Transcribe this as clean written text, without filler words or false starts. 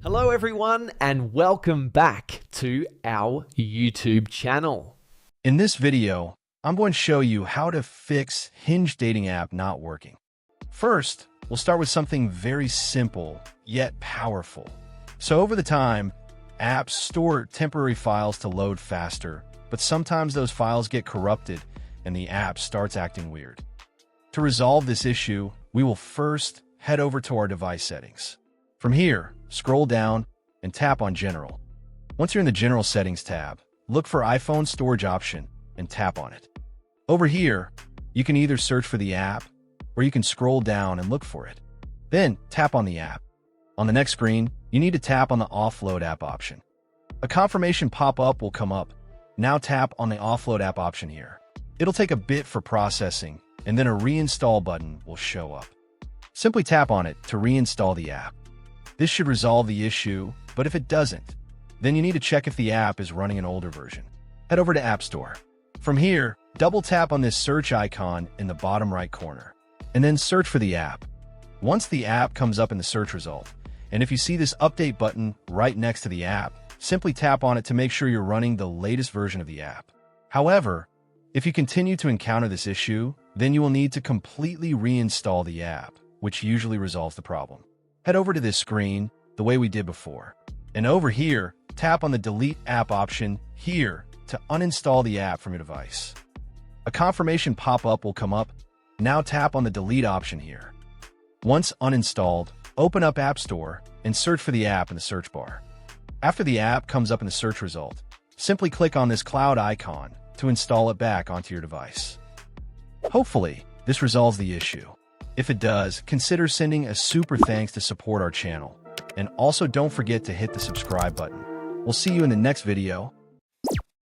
Hello everyone and welcome back to our YouTube channel. In this video, I'm going to show you how to fix Hinge dating app not working. First, we'll start with something very simple yet powerful. So over the time, apps store temporary files to load faster, but sometimes those files get corrupted and the app starts acting weird. To resolve this issue, we will first head over to our device settings. From here, scroll down and tap on General. Once you're in the General Settings tab, look for iPhone Storage option and tap on it. Over here, you can either search for the app or you can scroll down and look for it. Then tap on the app. On the next screen, you need to tap on the Offload app option. A confirmation pop-up will come up. Now tap on the Offload app option here. It'll take a bit for processing, and then a reinstall button will show up. Simply tap on it to reinstall the app. This should resolve the issue, but if it doesn't, then you need to check if the app is running an older version. Head over to App Store. From here, double tap on this search icon in the bottom right corner, and then search for the app. Once the app comes up in the search result, and if you see this update button right next to the app, simply tap on it to make sure you're running the latest version of the app. However, if you continue to encounter this issue, then you will need to completely reinstall the app, which usually resolves the problem. Head over to this screen the way we did before. And over here, tap on the Delete App option here to uninstall the app from your device. A confirmation pop-up will come up. Now tap on the Delete option here. Once uninstalled, open up App Store and search for the app in the search bar. After the app comes up in the search result, simply click on this cloud icon to install it back onto your device. Hopefully, this resolves the issue. If it does, consider sending a super thanks to support our channel. And also don't forget to hit the subscribe button. We'll see you in the next video.